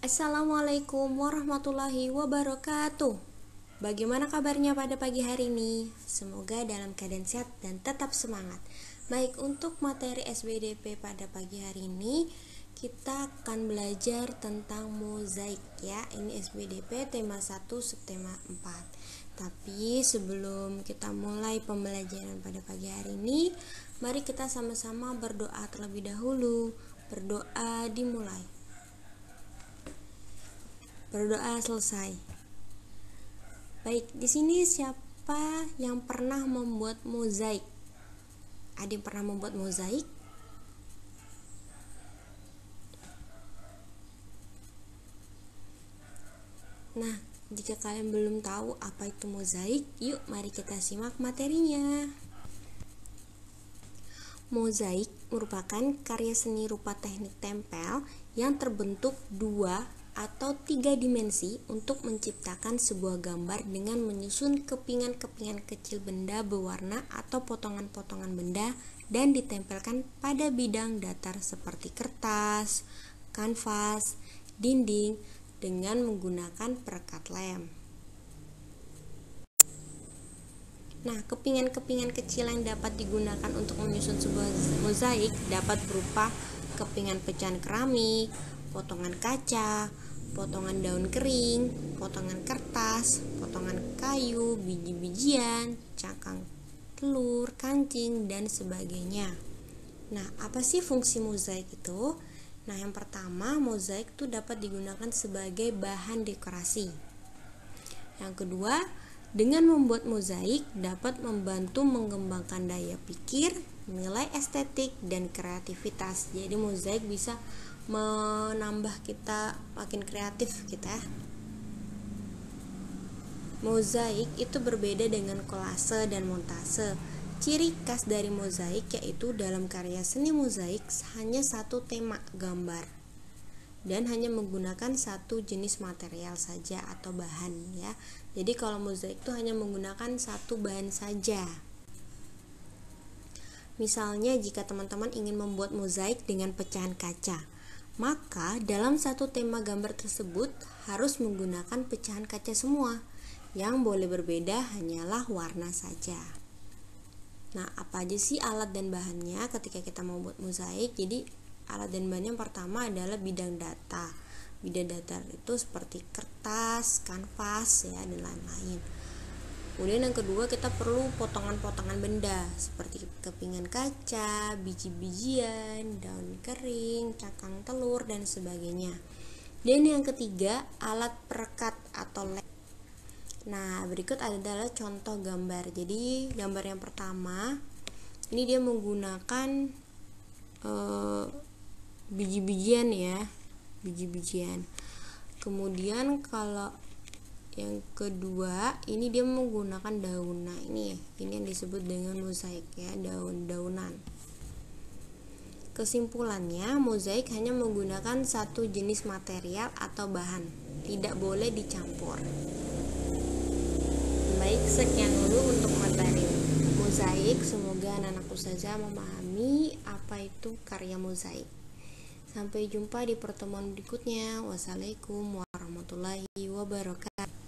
Assalamualaikum warahmatullahi wabarakatuh. Bagaimana kabarnya pada pagi hari ini? Semoga dalam keadaan sehat dan tetap semangat. Baik, untuk materi SBDP pada pagi hari ini kita akan belajar tentang mozaik ya. Ini SBDP tema 1 subtema 4. Tapi sebelum kita mulai pembelajaran pada pagi hari ini, mari kita sama-sama berdoa terlebih dahulu. Berdoa dimulai. Berdoa selesai. Baik, di sini siapa yang pernah membuat mozaik? Ada yang pernah membuat mozaik? Nah, jika kalian belum tahu apa itu mozaik, yuk mari kita simak materinya. Mozaik merupakan karya seni rupa teknik tempel yang terbentuk 2 atau 3 dimensi untuk menciptakan sebuah gambar dengan menyusun kepingan-kepingan kecil benda berwarna atau potongan-potongan benda dan ditempelkan pada bidang datar seperti kertas, kanvas, dinding dengan menggunakan perekat lem. Nah, kepingan-kepingan kecil yang dapat digunakan untuk menyusun sebuah mozaik dapat berupa kepingan pecahan keramik, potongan kaca, potongan daun kering, potongan kertas, potongan kayu, biji-bijian, cangkang telur, kancing, dan sebagainya. Nah, apa sih fungsi mozaik itu? Nah, yang pertama, mozaik itu dapat digunakan sebagai bahan dekorasi. Yang kedua, dengan membuat mozaik dapat membantu mengembangkan daya pikir, nilai estetik, dan kreativitas. Jadi mozaik bisa menambah kita makin kreatif kita. Mozaik itu berbeda dengan kolase dan montase. Ciri khas dari mozaik yaitu dalam karya seni mozaik hanya satu tema gambar dan hanya menggunakan satu jenis material saja atau bahan ya. Jadi kalau mozaik itu hanya menggunakan satu bahan saja. Misalnya jika teman-teman ingin membuat mozaik dengan pecahan kaca, maka dalam satu tema gambar tersebut harus menggunakan pecahan kaca semua. Yang boleh berbeda hanyalah warna saja. Nah, apa aja sih alat dan bahannya ketika kita mau buat mozaik? Jadi alat dan bahannya yang pertama adalah bidang data. Bidang data itu seperti kertas, kanvas ya, dan lain-lain. Kemudian yang kedua kita perlu potongan-potongan benda seperti kepingan kaca, biji-bijian, daun kering, cangkang telur, dan sebagainya. Dan yang ketiga alat perekat atau lem. Nah, berikut adalah contoh gambar. Jadi gambar yang pertama ini dia menggunakan biji-bijian ya, biji-bijian. Kemudian kalau yang kedua ini dia menggunakan daun. Nah, ini yang disebut dengan mozaik ya, daun-daunan. Kesimpulannya, mozaik hanya menggunakan satu jenis material atau bahan, tidak boleh dicampur. Baik, sekian dulu untuk materi mozaik. Semoga anak-anak ustazah memahami apa itu karya mozaik. Sampai jumpa di pertemuan berikutnya. Wassalamualaikum warahmatullahi wabarakatuh.